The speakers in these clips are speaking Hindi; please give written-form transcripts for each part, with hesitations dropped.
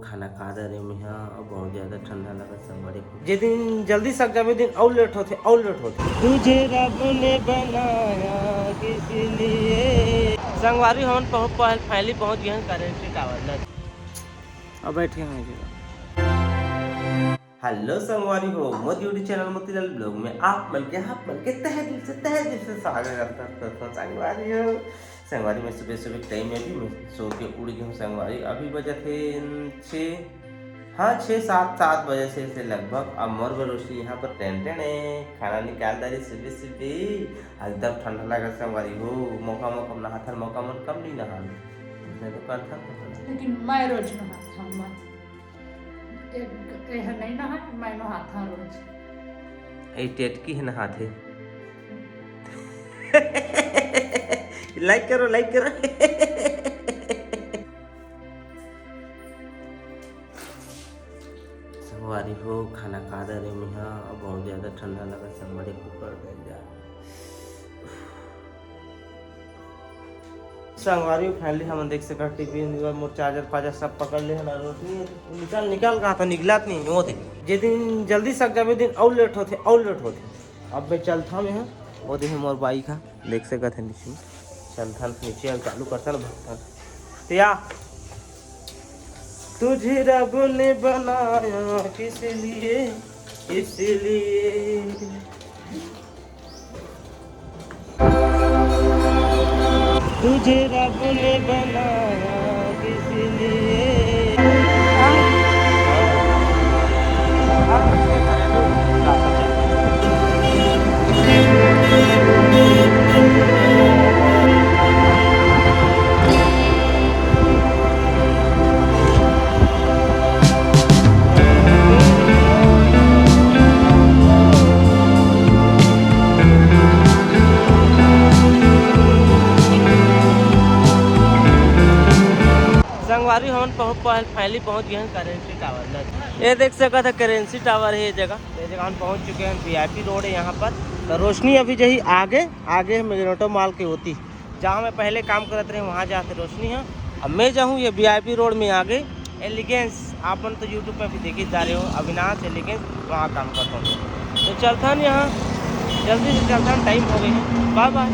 खाना खा रहे में यहाँ और बहुत ज़्यादा ठंडा लगा संगवारी जे दिन जल्दी सक जावे दिन और लेट होते तुझे रब ने बनाया किस लिए। संगवारी हम फाइनली पहुँच गए हैं करेंसी टावर। अब बैठे हैं जगह। हेलो संगवारी हो Modi YouTube channel Motilal blog में आप मन के तहे दिल से स्वागत करता हूँ संगवारी हो। संगवारी में सुबह टाइम में भी मैं सो के उड़ गई हूँ संगवारी। अभी बजे थे 6-7 बजे से लगभग। अब मोर रोशनी यहाँ पर टेंट है खाना निकाल रही सुबह एकदम ठंडा लगा संगवारी हो। मौका नहा मौका मन कम नहीं नहा तो करता लेकिन मैं रोज नहाता हूँ। नहीं नहा मैं नहाता हूँ रोज। टेटकी है नहाते। लाइक करो संगवारी हो खाना खा रहे में यहाँ और बहुत ज़्यादा ठंडा लगा संगवारी को कर जा संगवारी फाइनली हम देख सका टीवी मोर चार्जर सब पकड़ ले है ना। रोशनी निकाल कहा था निकलात नहीं वो थे जे दिन जल्दी सक जावे दिन और लेट होते अब मैं चलता मैं यहाँ वो देखे मोर बाइक का देख सका थे नीचे चलता नीचे चालू करता ना भगता या तुझे रब ने बनाया किस लिए इसलिए तुझे रब ने बनाया किस लिए। संगवारी हम फाइनली पहुंच गए हैं करेंसी टावर। ये देख सका था करेंसी टावर है ये जगह हम पहुंच चुके हैं। वीआईपी रोड है यहाँ पर। तो रोशनी अभी जही आगे मेग्नेटो मॉल की होती जहाँ मैं पहले काम करते रहे वहाँ जाते रोशनी है। अब मैं जाऊँ ये वीआईपी रोड में आगे एलिगेंस आप तो यूट्यूब पर भी देखे जा रहे हो अविनाश एलिगेंस वहाँ काम करता हूँ। तो चलता यहाँ जल्दी से चलता टाइम हो गई है। Bye bye.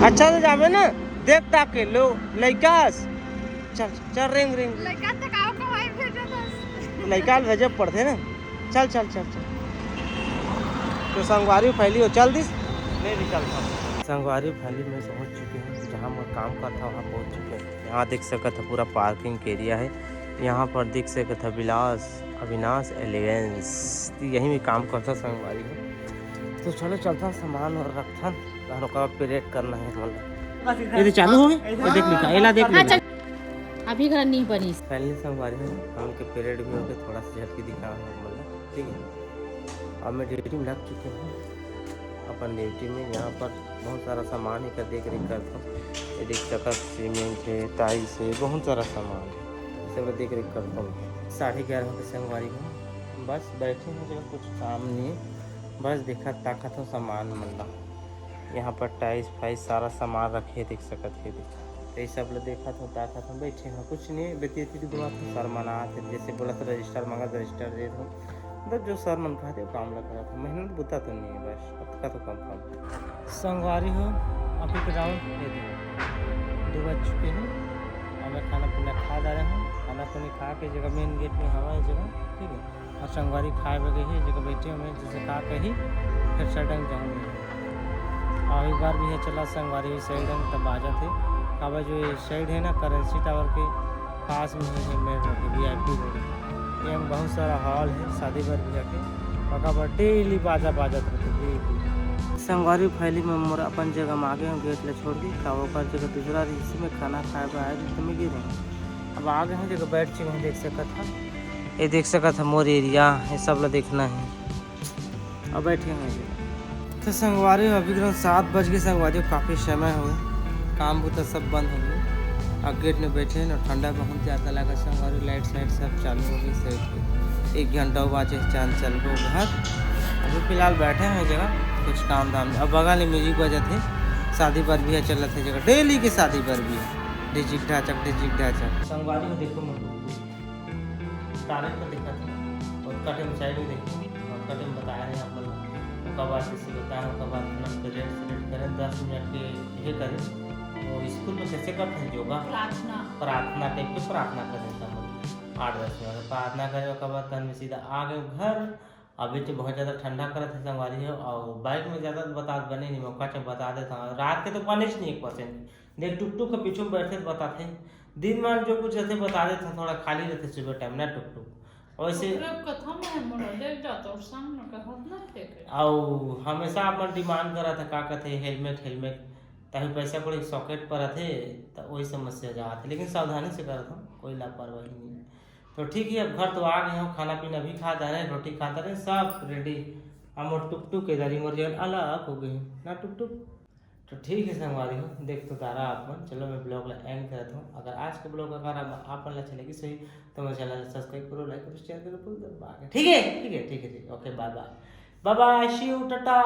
अच्छा से जावे ना देख ताक के लो लैकास चल रिंग लड़का भेजे पड़ते ना चल तो संगवारी फैली हो चल दिस मैं भी चलता हूँ। संगवारी फैली में पहुँच चुके हैं जहाँ मैं काम करता वहाँ पहुँच चुके हैं। यहाँ देख सका था पूरा पार्किंग एरिया है। यहाँ पर देख सका था अविनाश एलिगेंस यहीं में काम करता संगवारी में। तो चलो चलता सामान और रखता पीरियड करना है मतलब ये चालू हो देख लिखा एला देख लिखा अभी घर नहीं बनी पहले संगवारी में हम के पीरियड भी हो गए थोड़ा सा झटके दिखा मतलब ठीक है। अब मैं ड्यूटी में लग चुके हैं अपन ड्यूटी में। यहाँ पर बहुत सारा सामान ही का देख रेख करता हूँ। ये देख सका सीमेंट है टाइल्स है बहुत सारा सामान है सब देख रेख करता हूँ। 11:30 बजे संगवारी में बस बैठे हैं जगह कुछ काम नहीं है बस देखा ताकत हो सामान मतलब यहाँ पर टाइल्स फाइल्स सारा सामान रखे देख सकते थे तो ये सब लोग देखा था ताकत हम बैठे हैं कुछ नहीं बेती दुआ था सर मना थे जैसे बोला था रजिस्टर मांगा रजिस्टर दे दो मतलब जो सर मन खाते काम लग रहा था मेहनत बुता तो नहीं है बस अब का तो कम संगवारी हो अभी के राउंड दे दें 2 बज चुके हैं और मैं खाना पीना खा जा रहा हूँ। खाना पीना खा के जगह मेन गेट में हवा है जगह ठीक है और संगवारी खाए बगे है जगह बैठे हुए जैसे खा के ही फिर सडंग जाऊँगी और एक बार भी है चला संगवारी साइड तब बाजा थे अब जो ये साइड है ना करेंसी टावर के पास में है मेन रोड वीआईपी रोड ये में बहुत सारा हॉल है शादी बर भी जाके वहाँ पर डेली बाजा रहते डेली। संगवारी फैली में मोर अपन जगह में आगे हम गेट ले छोड़ दी तब ओकर जगह दूसरा इसी में खाना खाए आए तो मैं गिर अब आगे हैं जगह बैठ चुके हैं देख सका था ये देख सका था मोर एरिया ये सब लोग देखना है अब बैठे हैं जगह। तो संगवारी अभी 7 बज गए संगवारी काफ़ी समय हो काम तो सब बंद हो गए और गेट में बैठे ना ठंडा बहुत ज़्यादा लगा संगवारी लाइट सब चालू हो गई साइड 1 घंटा बाद चांद चल गो घर। अभी फिलहाल बैठे हैं जगह कुछ काम धाम अब बगल में म्यूजिक बजे थे शादी पर भी है चल रहे थे जगह डेली की शादी पर भी है डिजिक ढाचक संगवारी में देखो डायरेक्ट तो दिखा था और कटे में साइड में देखिए और कटे में बताया नहीं आप लोग उसका बाद जैसे बताया उसका बाद अपना पीरियड सेलेक्ट करें 10 मिनट के ये करें तो स्कूल में कैसे करते हैं योगा प्रार्थना टाइप की प्रार्थना करें सब 8-10 मिनट प्रार्थना करें उसके बाद तन में सीधा आ गए घर। अभी तो बहुत ज़्यादा ठंडा करत है संगवारी है और बाइक में ज़्यादा बता बने नहीं मौका चल बता देता हूँ रात के तो बने नहीं 1% देख टुक टुक के पीछे में बैठे बताते दिन में जो कुछ रहते बता देते थोड़ा खाली रहते सुबह टाइम ना टुक टुक वैसे और हमेशा अपन डिमांड करा था का कहते हेलमेट ताकि पैसा पड़े सॉकेट पर थे तो वही समस्या जाते लेकिन सावधानी से करता हूँ कोई लापरवाही नहीं है। तो ठीक है अब घर तो आ गए हो खाना पीना भी खाता रहे रोटी खाता रहे सब रेडी हम टुक टुक के दारी मोर अलग हो गए ना टुक टुक। तो ठीक है संगवारी हो देख तो तारा अपन चलो मैं ब्लॉग ला एंड करता हूँ। अगर आज के ब्लॉग अगर आपन ला चलेगी सही तो मेरे चैनल सब्सक्राइब करो लाइक करो शेयर करो ठीक है okay bye bye see you Tata.